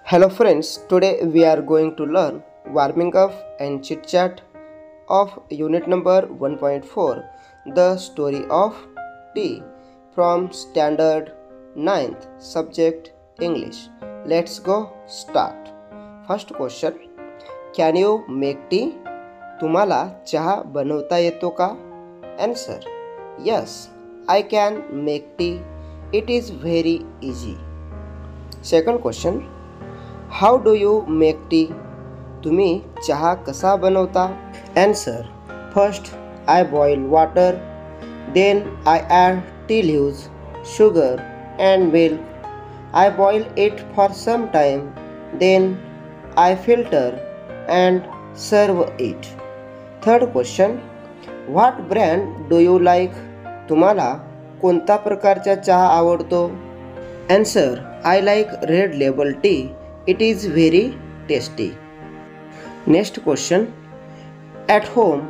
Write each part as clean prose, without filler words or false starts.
Hello friends, today we are going to learn warming up and chit chat of unit number 1.4, the story of tea from standard 9th subject English. Let's go start. First question, can you make tea? तुम्हाला चहा बनवता येतो का? Answer, yes, I can make tea. It is very easy. Second question, how do you make tea? तुम्ही चहा कसा बनवता? Answer, first I boil water, then I add tea leaves, sugar and milk. I boil it for some time, then I filter and serve it. Third question, what brand do you like? तुम्हाला कोणता प्रकारचा चहा आवडतो? Answer, I like Red Label tea. It is very tasty. Next question, at home,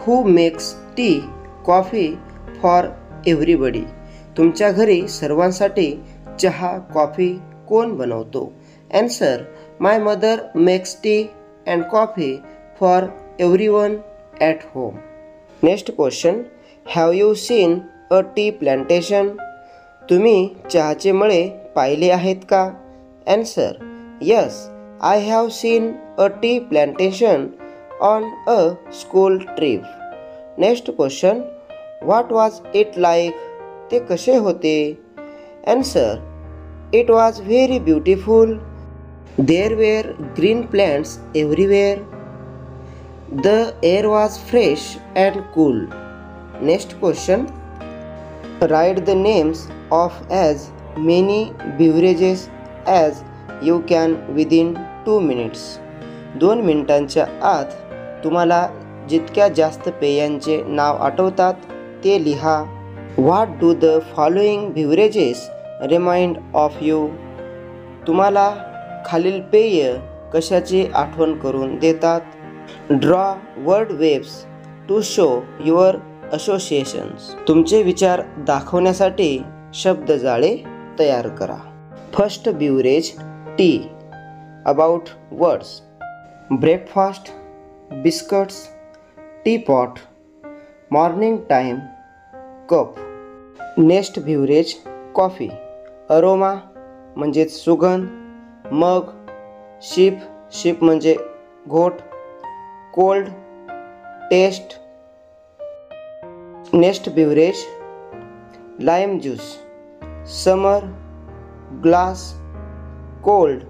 who makes tea, coffee for everybody? तुमच्या घरी सर्वांसाठी चहा, coffee कोण बनवतो? Answer, my mother makes tea and coffee for everyone at home. Next question, have you seen a tea plantation? तुम्ही चहाचे मळे पाहिले आहेत का? Answer, yes, I have seen a tea plantation on a school trip. Next question, what was it like? ते कसे होते? Answer, it was very beautiful. There were green plants everywhere. The air was fresh and cool. Next question, write the names of as many beverages as you can within 2 minutes. 2 मिनिटांच्या आत तुम्हाला जितक्या जास्त पेयांचे नाव आठवतात ते लिहा. What do the following beverages remind of you? तुम्हाला खालील पेय कशाची आठवण करून देतात? Draw word waves to show your associations. तुमचे विचार दाखवण्यासाठी शब्द जाळे तयार करा. First beverage, tea. About words, breakfast, biscuits, teapot, morning time, cup. Next beverage, coffee. Aroma म्हणजे सुगंध, मग, शिप म्हणजे घोट, cold, taste. Next beverage, lime juice. Summer, glass, cold,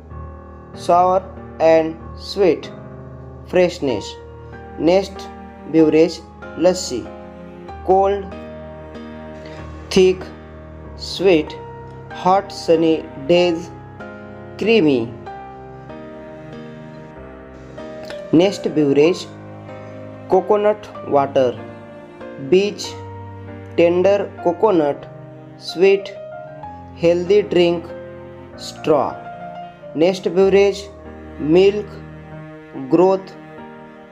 sour and sweet, freshness. Next beverage, lassi. Cold, thick, sweet, hot sunny days, creamy. Next beverage, coconut water. Beach, tender coconut, sweet, healthy drink, straw. Next beverage, milk, growth,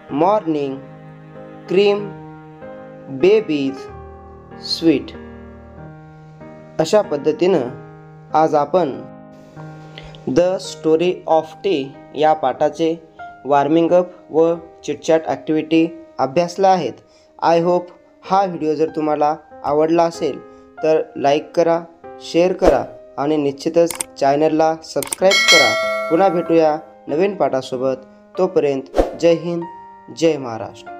morning, cream, babies, sweet. अशा पद्धतीनं आज आपण the story of T या पाठाचे warming up व chitchat activity अभ्यासला आहेत. I hope हा video जर तुम्हाला आवडला असेल तर लाईक करा, शेअर करा आणि निश्चितच चॅनलला सबस्क्राईब करा. पुन्हा भेटूया नवीन पाठासोबत. तोपर्यंत जय हिंद, जय महाराष्ट्र.